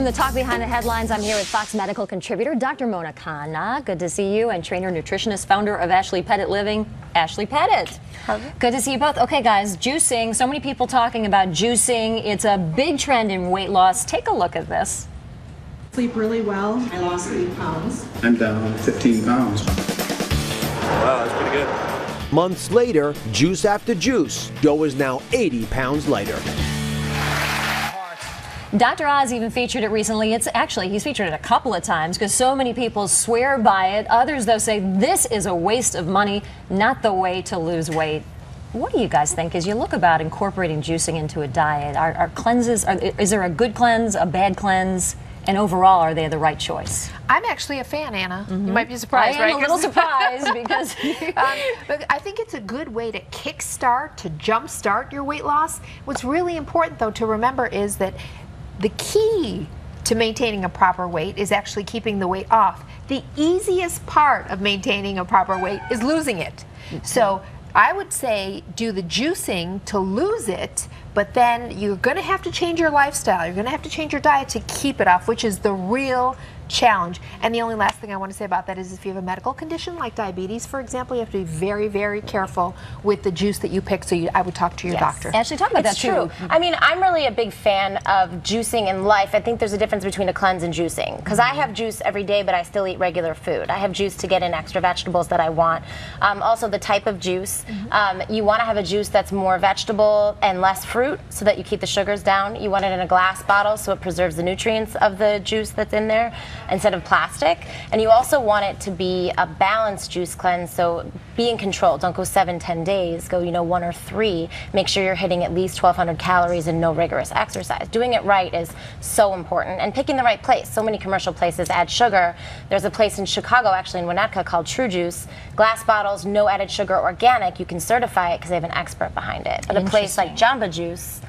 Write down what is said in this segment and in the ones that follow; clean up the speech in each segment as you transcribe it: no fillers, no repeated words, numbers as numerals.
the Talk Behind the Headlines. I'm here with Fox Medical contributor Dr. Mona Khanna. Good to see you. And trainer, nutritionist, founder of Ashley Pettit Living, Ashley Pettit. Good to see you both. Okay, guys, juicing. So many people talking about juicing. It's a big trend in weight loss. Take a look at this. Sleep really well. I lost 8 pounds. I'm down 15 pounds. Wow, that's pretty good. Months later, juice after juice, Joe is now 80 pounds lighter. Dr. Oz even featured it recently. He's featured it a couple of times because so many people swear by it. Others, though, say this is a waste of money, not the way to lose weight. What do you guys think as you look about incorporating juicing into a diet? Are cleanses, is there a good cleanse, a bad cleanse? And overall, are they the right choice? I'm actually a fan, Anna. You might be surprised, right? I'm a little surprised because... but I think it's a good way to kickstart, to jumpstart your weight loss. What's really important, though, to remember is that the key to maintaining a proper weight is actually keeping the weight off. The easiest part of maintaining a proper weight is losing it. So I would say do the juicing to lose it, but then you're going to have to change your lifestyle. You're going to have to change your diet to keep it off, which is the real challenge. And the only last thing I want to say about that is if you have a medical condition like diabetes, for example, you have to be very, very careful with the juice that you pick. So I would talk to your doctor. Ashley, talk about that It's too. true. I mean, I'm really a big fan of juicing in life. I think there's a difference between a cleanse and juicing. Because I have juice every day, but I still eat regular food. I have juice to get in extra vegetables that I want. Also, the type of juice. You want to have a juice that's more vegetable and less fruit so that you keep the sugars down. You want it in a glass bottle so it preserves the nutrients of the juice that's in there instead of plastic. And you also want it to be a balanced juice cleanse, so be in control. Don't go 7-10 days, go 1 or 3. Make sure you're hitting at least 1,200 calories and no rigorous exercise. Doing it right is so important, and picking the right place. So many commercial places add sugar. There's a place in Chicago, actually in Winnetka, called True Juice. Glass bottles, no added sugar, organic. You can certify it because they have an expert behind it. But a place like Jamba Juice,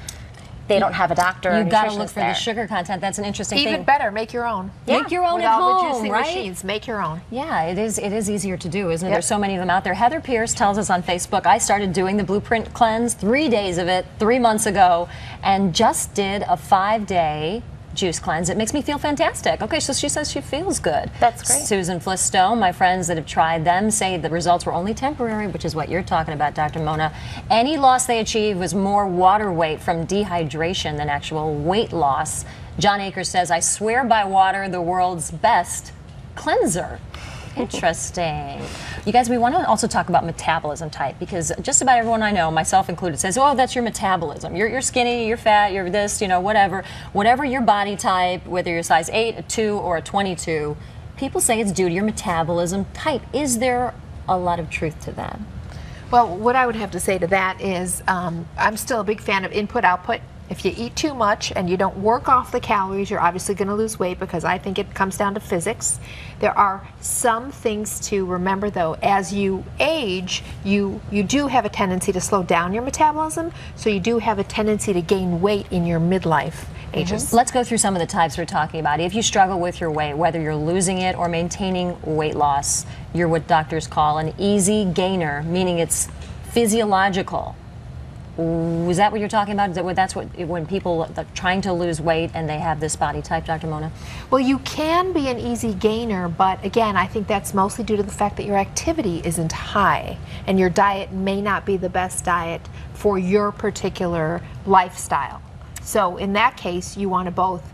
they don't have a doctor. You've got to look for the sugar content. That's an interesting thing. Even better, make your own. Yeah. Make your own With at all home, the juicing right? machines, make your own. Yeah, it is easier to do, isn't it? There's so many of them out there. Heather Pierce tells us on Facebook, I started doing the Blueprint Cleanse, 3 days of it, 3 months ago, and just did a 5-day juice cleanse. It makes me feel fantastic. Okay, so she says she feels good. That's great. Susan Flistone, my friends that have tried them say the results were only temporary, which is what you're talking about, Dr. Mona. Any loss they achieved was more water weight from dehydration than actual weight loss. John Akers says, I swear by water, the world's best cleanser. Interesting. You guys, we want to also talk about metabolism type, because just about everyone I know, myself included, says, oh, that's your metabolism. You're skinny, you're fat, you're this, whatever. Whatever your body type, whether you're a size 8, a 2, or a 22, people say it's due to your metabolism type. Is there a lot of truth to that? Well, what I would have to say to that is I'm still a big fan of input-output. If you eat too much and you don't work off the calories, you're obviously going to lose weight, because I think it comes down to physics. There are some things to remember, though. As you age, you do have a tendency to slow down your metabolism, so you do have a tendency to gain weight in your midlife ages. Let's go through some of the types we're talking about. If you struggle with your weight, whether you're losing it or maintaining weight loss, you're what doctors call an easy gainer, meaning it's physiological. Was that what you're talking about? That's what when people are trying to lose weight and they have this body type, Dr. Mona? Well, you can be an easy gainer, but again, I think that's mostly due to the fact that your activity isn't high and your diet may not be the best diet for your particular lifestyle. So in that case, you want to both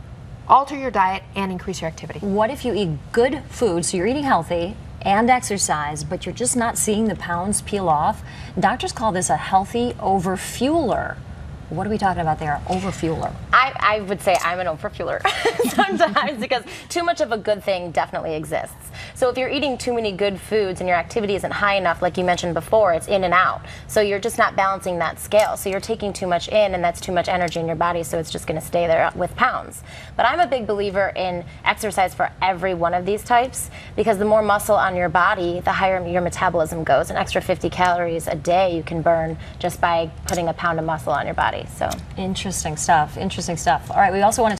alter your diet and increase your activity. What if you eat good food, so you're eating healthy and exercise, but you're just not seeing the pounds peel off? Doctors call this a healthy overfueler. What are we talking about there? Overfueler. I would say I'm an overfueler sometimes, because too much of a good thing definitely exists. So if you're eating too many good foods and your activity isn't high enough, like you mentioned before, it's in and out. So you're just not balancing that scale. So you're taking too much in, and that's too much energy in your body, so it's just going to stay there with pounds. But I'm a big believer in exercise for every one of these types, because the more muscle on your body, the higher your metabolism goes. An extra 50 calories a day you can burn just by putting a pound of muscle on your body. So interesting stuff. Interesting stuff. All right, we also want to